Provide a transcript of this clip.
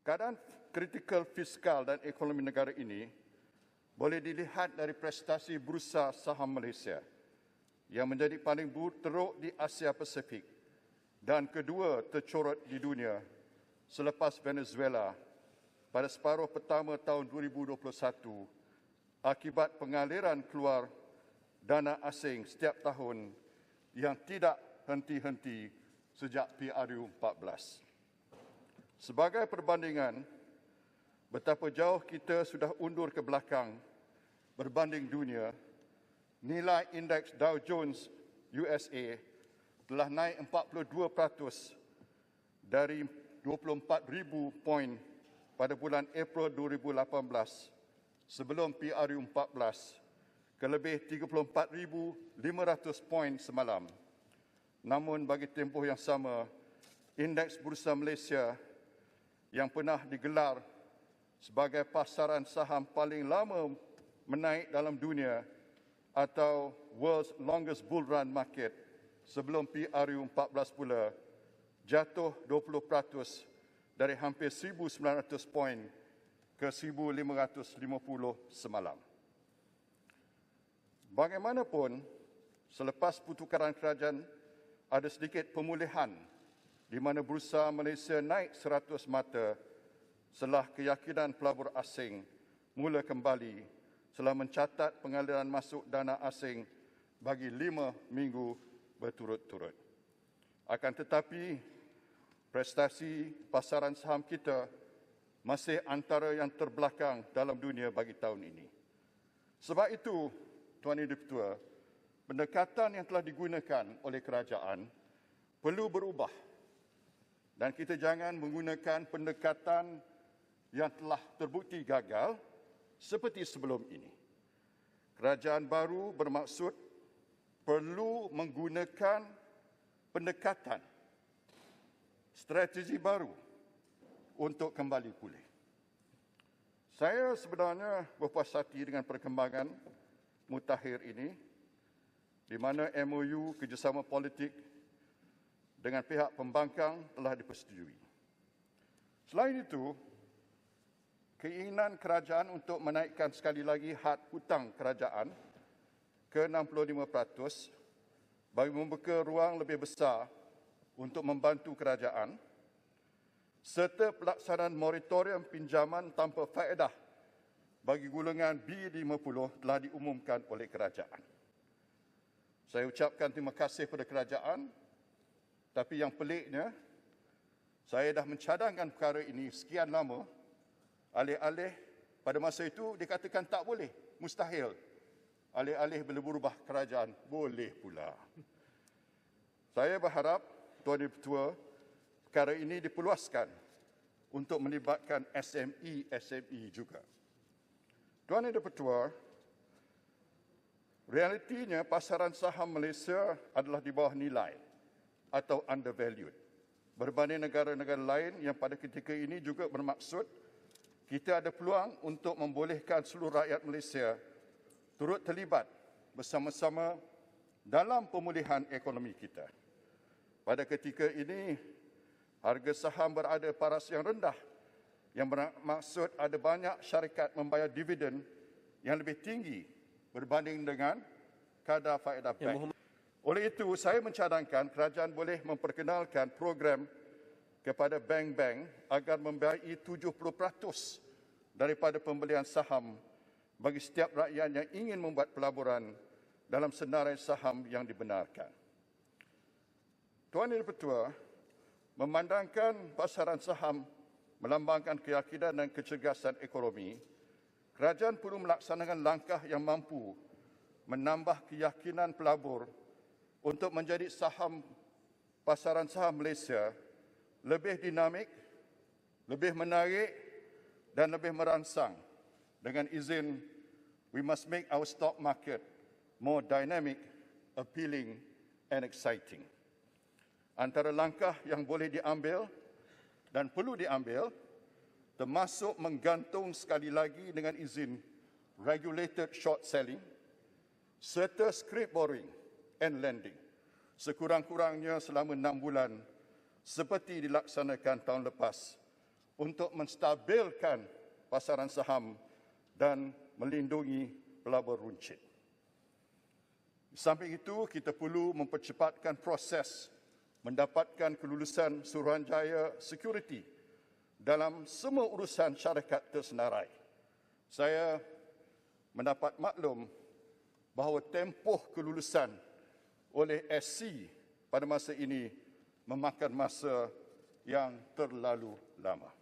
Keadaan kritikal fiskal dan ekonomi negara ini boleh dilihat dari prestasi Bursa Saham Malaysia yang menjadi paling teruk di Asia Pasifik dan kedua tercorot di dunia selepas Venezuela pada separuh pertama tahun 2021 akibat pengaliran keluar dana asing setiap tahun yang tidak henti-henti sejak PRU 14. Sebagai perbandingan, betapa jauh kita sudah undur ke belakang berbanding dunia, nilai indeks Dow Jones USA telah naik 42% dari 24,000 poin pada bulan April 2018 sebelum PRU 14 ke lebih 34,500 poin semalam. Namun bagi tempoh yang sama, indeks Bursa Malaysia yang pernah digelar sebagai pasaran saham paling lama menaik dalam dunia atau World's Longest Bull Run Market sebelum PRU 14 pula jatuh 20% dari hampir 1,900 poin ke 1,550 semalam. Bagaimanapun, selepas pertukaran kerajaan ada sedikit pemulihan di mana Bursa Malaysia naik 100 mata setelah keyakinan pelabur asing mula kembali setelah mencatat pengaliran masuk dana asing bagi 5 minggu berturut-turut. Akan tetapi, prestasi pasaran saham kita masih antara yang terbelakang dalam dunia bagi tahun ini. Sebab itu, Tuan Yang Di-Pertua, pendekatan yang telah digunakan oleh kerajaan perlu berubah dan kita jangan menggunakan pendekatan yang telah terbukti gagal seperti sebelum ini. Kerajaan baru bermaksud perlu menggunakan pendekatan strategi baru untuk kembali pulih. Saya sebenarnya berpuas hati dengan perkembangan mutakhir ini di mana MOU kerjasama politik dengan pihak pembangkang telah dipersetujui. Selain itu, keinginan kerajaan untuk menaikkan sekali lagi had hutang kerajaan ke 65% bagi membuka ruang lebih besar untuk membantu kerajaan serta pelaksanaan moratorium pinjaman tanpa faedah bagi golongan B50 telah diumumkan oleh kerajaan. Saya ucapkan terima kasih kepada kerajaan, tapi yang peliknya, saya dah mencadangkan perkara ini sekian lama, alih-alih pada masa itu dikatakan tak boleh, mustahil. Alih-alih bila berubah kerajaan, boleh pula. Saya berharap, Tuan Yang Di-Pertua, perkara ini diperluaskan untuk melibatkan SME juga. Tuan Yang Di-Pertua, realitinya pasaran saham Malaysia adalah di bawah nilai atau undervalued berbanding negara-negara lain yang pada ketika ini juga bermaksud kita ada peluang untuk membolehkan seluruh rakyat Malaysia turut terlibat bersama-sama dalam pemulihan ekonomi kita. Pada ketika ini, harga saham berada paras yang rendah yang bermaksud ada banyak syarikat membayar dividen yang lebih tinggi berbanding dengan kadar faedah bank. Oleh itu, saya mencadangkan kerajaan boleh memperkenalkan program kepada bank-bank agar membiayai 70% daripada pembelian saham bagi setiap rakyat yang ingin membuat pelaburan dalam senarai saham yang dibenarkan. Tuan Yang Di-Pertua, memandangkan pasaran saham melambangkan keyakinan dan kecergasan ekonomi, kerajaan perlu melaksanakan langkah yang mampu menambah keyakinan pelabur untuk menjadi pasaran saham Malaysia lebih dinamik, lebih menarik dan lebih merangsang. Dengan izin, we must make our stock market more dynamic, appealing and exciting. Antara langkah yang boleh diambil dan perlu diambil termasuk menggantung sekali lagi dengan izin regulated short selling serta scrip borrowing and lending sekurang-kurangnya selama 6 bulan seperti dilaksanakan tahun lepas untuk menstabilkan pasaran saham dan melindungi pelabur runcit. Di samping itu, kita perlu mempercepatkan proses mendapatkan kelulusan Suruhanjaya Security dalam semua urusan syarikat tersenarai. Saya mendapat maklum bahawa tempoh kelulusan oleh SC pada masa ini memakan masa yang terlalu lama.